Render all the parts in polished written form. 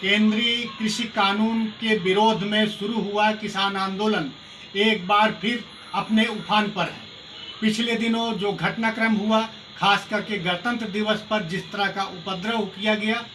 केंद्रीय कृषि कानून के विरोध में शुरू हुआ किसान आंदोलन एक बार फिर अपने उफान पर है। पिछले दिनों जो घटनाक्रम हुआ, खास करके गणतंत्र दिवस पर जिस तरह का उपद्रव किया गया,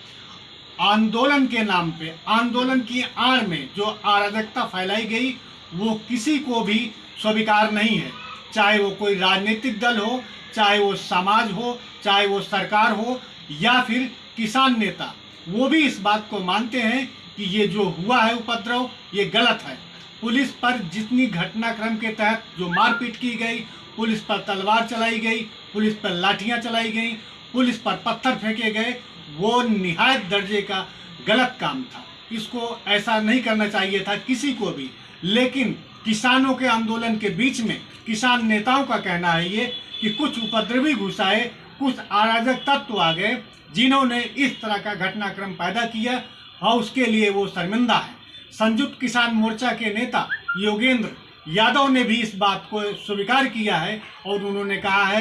आंदोलन के नाम पे, आंदोलन की आड़ में जो अराजकता फैलाई गई, वो किसी को भी स्वीकार नहीं है। चाहे वो कोई राजनीतिक दल हो, चाहे वो समाज हो, चाहे वो सरकार हो या फिर किसान नेता, वो भी इस बात को मानते हैं कि ये जो हुआ है उपद्रव, ये गलत है। पुलिस पर जितनी घटनाक्रम के तहत जो मारपीट की गई, पुलिस पर तलवार चलाई गई, पुलिस पर लाठियां चलाई गई, पुलिस पर पत्थर फेंके गए, वो निहायत दर्जे का गलत काम था। इसको ऐसा नहीं करना चाहिए था किसी को भी। लेकिन किसानों के आंदोलन के बीच में किसान नेताओं का कहना है ये कि कुछ उपद्रवी घुस आए, कुछ अराजक तत्व आ गए जिन्होंने इस तरह का घटनाक्रम पैदा किया और उसके लिए वो शर्मिंदा है। संयुक्त किसान मोर्चा के नेता योगेंद्र यादव ने भी इस बात को स्वीकार किया है और उन्होंने कहा है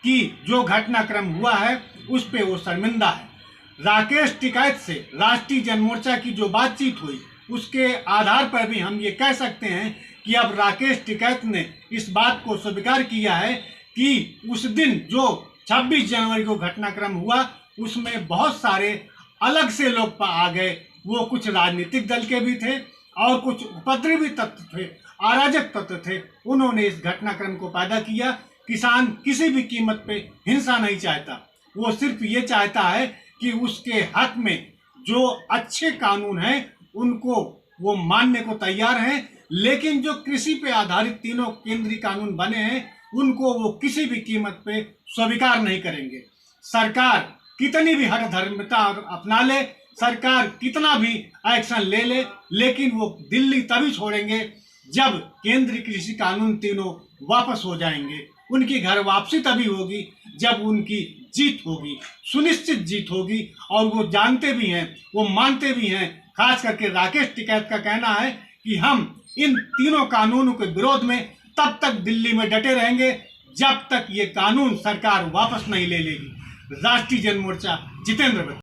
कि जो घटनाक्रम हुआ है उस पे वो शर्मिंदा है। राकेश टिकैत से राष्ट्रीय जनमोर्चा की जो बातचीत हुई, उसके आधार पर भी हम ये कह सकते हैं कि अब राकेश टिकैत ने इस बात को स्वीकार किया है कि उस दिन जो 26 जनवरी को घटनाक्रम हुआ, उसमें बहुत सारे अलग से लोग आ गए। वो कुछ राजनीतिक दल के भी थे और कुछ उपद्रवी तत्व थे, अराजक तत्व थे। उन्होंने इस घटनाक्रम को पैदा किया। किसान किसी भी कीमत पे हिंसा नहीं चाहता, वो सिर्फ ये चाहता है कि उसके हक में जो अच्छे कानून हैं उनको वो मानने को तैयार हैं, लेकिन जो कृषि पे आधारित तीनों केंद्रीय कानून बने हैं उनको वो किसी भी कीमत पे स्वीकार नहीं करेंगे। सरकार कितनी भी हठधर्मिता अपना ले, सरकार कितना भी एक्शन ले ले, लेकिन वो दिल्ली तभी छोड़ेंगे जब केंद्रीय कृषि कानून तीनों वापस हो जाएंगे। उनकी घर वापसी तभी होगी जब उनकी जीत होगी, सुनिश्चित जीत होगी। और वो जानते भी हैं, वो मानते भी हैं। खास करके राकेश टिकैत का कहना है कि हम इन तीनों कानूनों के विरोध में तब तक दिल्ली में डटे रहेंगे जब तक ये कानून सरकार वापस नहीं ले लेगी। राष्ट्रीय जनमोर्चा, जितेंद्र।